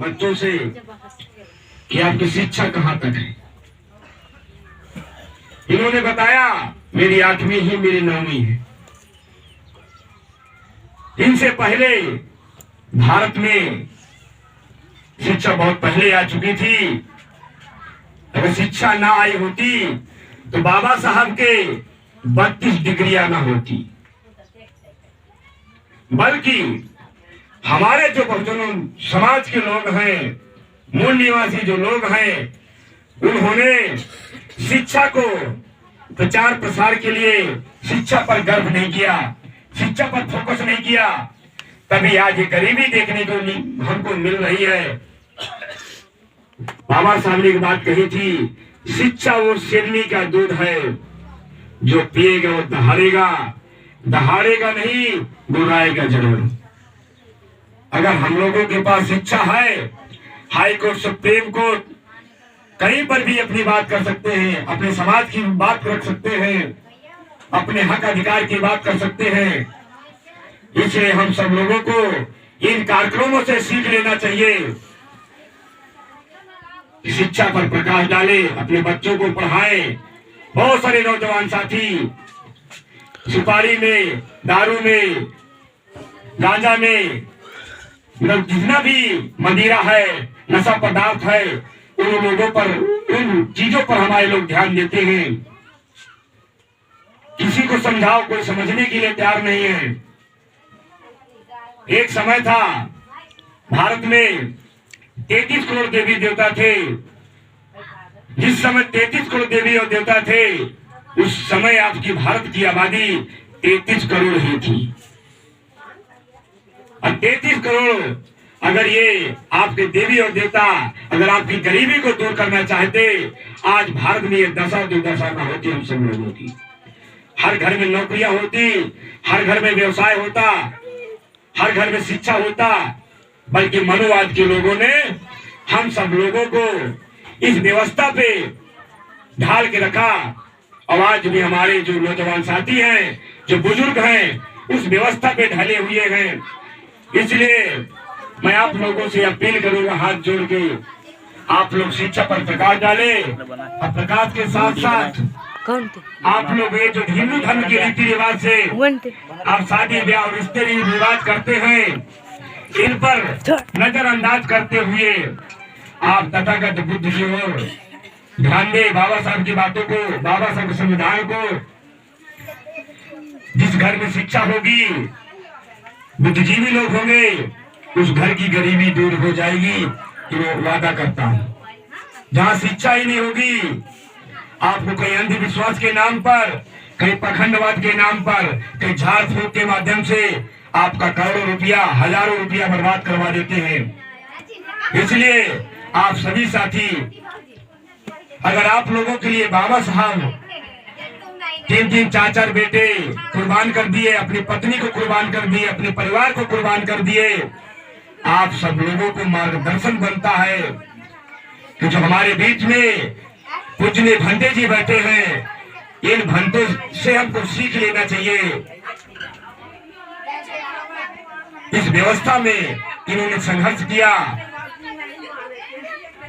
बच्चों से कि आपकी शिक्षा कहाँ तक है। इन्होंने बताया मेरी 8वीं ही मेरी 9वीं है। इनसे पहले भारत में शिक्षा बहुत पहले आ चुकी थी। अगर शिक्षा ना आई होती तो बाबा साहब के 32 डिग्रियां ना होती, बल्कि हमारे जो बहुजन समाज के लोग हैं, मूल निवासी जो लोग हैं, उन्होंने शिक्षा को प्रचार प्रसार के लिए शिक्षा पर गर्व नहीं किया, शिक्षा पर फोकस नहीं किया। तभी आज ये गरीबी देखने को हमको मिल रही है। बाबा साहब ने एक बात कही थी, शिक्षा वो शेरनी का दूध है, जो पिएगा वो दहाड़ेगा, दहाड़ेगा नहीं गुराएगा जरूर। अगर हम लोगों के पास शिक्षा है, हाई कोर्ट सुप्रीम कोर्ट कहीं पर भी अपनी बात कर सकते हैं, अपने समाज की बात रख सकते हैं, अपने हक अधिकार की बात कर सकते हैं। इसलिए हम सब लोगों को इन कार्यक्रमों से सीख लेना चाहिए। शिक्षा पर प्रकाश डाले, अपने बच्चों को पढ़ाए। बहुत सारे नौजवान साथी सुपारी में, दारू में, गांजा में, जितना भी मदिरा है, नशा पदार्थ है, उन लोगों पर, उन चीजों पर हमारे लोग ध्यान देते हैं। किसी को समझाओ, कोई समझने के लिए तैयार नहीं है। एक समय था भारत में 33 करोड़ देवी देवता थे। जिस समय 33 करोड़ देवी और देवता थे, उस समय आपकी भारत की आबादी 33 करोड़ ही थी। और 33 करोड़ अगर ये आपके देवी और देवता अगर आपकी गरीबी को दूर करना चाहते, आज भारत में ये दशा दुर्दशा न होती हम सब लोगों की। हर घर में नौकरियां होती, हर घर में व्यवसाय होता, हर घर में शिक्षा होता, बल्कि मनुवाद के लोगों ने हम सब लोगों को इस व्यवस्था पे ढाल के रखा। और आज भी हमारे जो नौजवान साथी हैं, जो बुजुर्ग हैं, उस व्यवस्था पे ढले हुए हैं। इसलिए मैं आप लोगों से अपील करूंगा, हाथ जोड़ के आप लोग शिक्षा पर प्रकाश डालें। और प्रकाश के साथ साथ आप लोग ये जो हिंदू धर्म के रीति रिवाज से आप शादी ब्याह और रिश्ते रिवाज करते हैं, इन पर नजरअंदाज करते हुए आप तथागत बुद्ध की ओर ध्यान दें, बाबा साहब की बातों को, बाबा साहब के संविधान को। जिस घर में शिक्षा होगी, बुद्धिजीवी लोग होंगे, उस घर की गरीबी दूर हो जाएगी, ये वादा करता हूँ। जहाँ शिक्षा ही नहीं होगी, आपको कहीं अंधविश्वास के नाम पर, कहीं पखंडवाद के नाम पर, कहीं झाड़ फूक के माध्यम से आपका करोड़ों रुपया, हजारों रुपया बर्बाद करवा देते हैं। इसलिए आप सभी साथी, अगर आप लोगों के लिए बाबा साहब 3-3, 4-4 बेटे कुर्बान कर दिए, अपनी पत्नी को कुर्बान कर दिए, अपने परिवार को कुर्बान कर दिए, आप सब लोगों को मार्गदर्शन बनता है कि जो हमारे बीच में पूजनीय भंते जी बैठे हैं, इन भंतों से हमको सीख लेना चाहिए। इस व्यवस्था में इन्होंने संघर्ष किया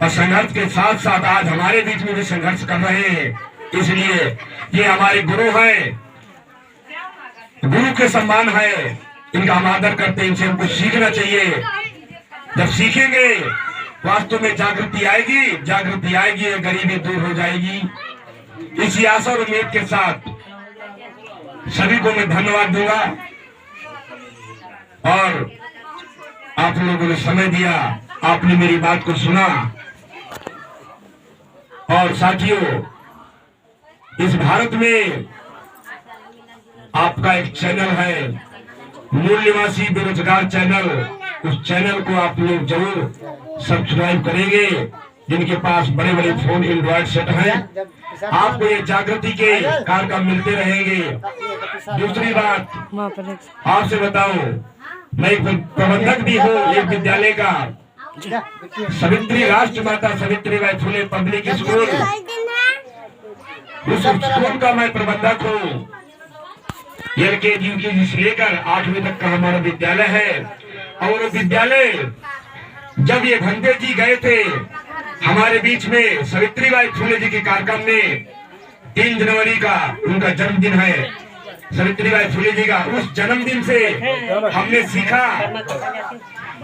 और संघर्ष के साथ साथ आज हमारे बीच में भी संघर्ष कर रहे हैं। इसलिए ये हमारे गुरु हैं, गुरु के सम्मान है, इनका हम आदर करते हैं, इनसे हमको सीखना चाहिए। जब सीखेंगे वास्तव में जागृति आएगी, जागृति आएगी और गरीबी दूर हो जाएगी। इसी आशा और उम्मीद के साथ सभी को मैं धन्यवाद दूंगा। और आप लोगों ने समय दिया, आपने मेरी बात को सुना। और साथियों, इस भारत में आपका एक चैनल है, मूल निवासी बेरोजगार चैनल। उस चैनल को आप लोग जरूर सब्सक्राइब करेंगे। जिनके पास बड़े बड़े फोन एंड्रॉइड सेट हैं, आपको ये जागृति के कार्यक्रम मिलते रहेंगे। दूसरी बात आपसे बताऊं, मैं एक प्रबंधक भी हूँ एक विद्यालय का, सावित्री राष्ट्रमाता सावित्रीबाई फुले पब्लिक स्कूल। उस स्कूल का मैं प्रबंधक हूँ। LKG UKG से लेकर 8वीं तक का हमारा विद्यालय है। और विद्यालय जब ये भंते जी गए थे हमारे बीच में, सावित्रीबाई फुले जी के कार्यक्रम में 3 जनवरी का उनका जन्मदिन है, सावित्रीबाई फुले जी का, उस जन्मदिन से हमने सीखा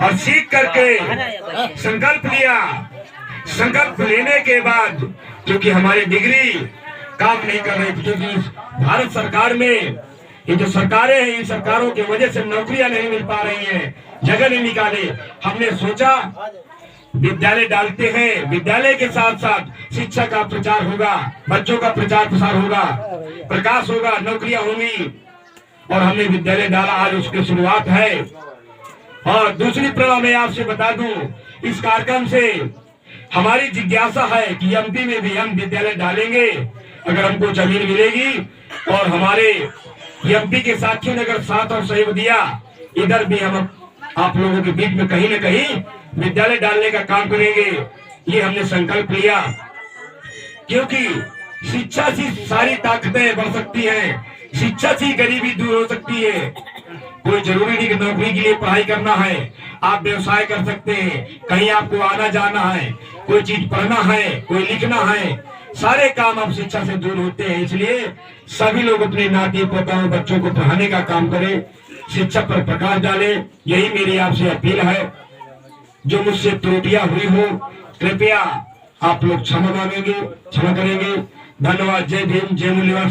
और सीख करके संकल्प लिया। संकल्प लेने के बाद क्योंकि हमारी डिग्री काम नहीं कर रही थी, क्योंकि भारत सरकार में ये जो सरकारें हैं, इन सरकारों की वजह से नौकरियां नहीं मिल पा रही हैं, जगह नहीं निकाले। हमने सोचा विद्यालय डालते हैं, विद्यालय के साथ साथ शिक्षा का प्रचार होगा, बच्चों का प्रचार प्रसार होगा, प्रकाश होगा, नौकरियां होंगी, और हमने विद्यालय डाला। आज उसकी शुरुआत है। और दूसरी प्रवाह मैं आपसे बता दूं, इस कार्यक्रम से हमारी जिज्ञासा है कि एमपी में भी हम विद्यालय डालेंगे अगर हमको जमीन मिलेगी, और हमारे एमपी के साथियों ने अगर साथ और सहयोग दिया, इधर भी हम आप लोगों के बीच में कहीं न कहीं विद्यालय डालने का काम करेंगे। ये हमने संकल्प लिया, क्योंकि शिक्षा से सारी ताकतें बढ़ सकती हैं, शिक्षा से गरीबी दूर हो सकती है। कोई जरूरी नहीं कि नौकरी के लिए पढ़ाई करना है, आप व्यवसाय कर सकते हैं, कहीं आपको आना जाना है, कोई चीज पढ़ना है, कोई लिखना है, सारे काम अब शिक्षा से दूर होते हैं। इसलिए सभी लोग अपने नाती पोताओं बच्चों को पढ़ाने का काम करें, शिक्षा पर प्रकाश डालें। यही मेरी आपसे अपील है। जो मुझसे त्रुटियां हुई हो कृपया आप लोग क्षमा मांगेंगे, क्षमा करेंगे। धन्यवाद। जय भीम, जय मूल्यवान।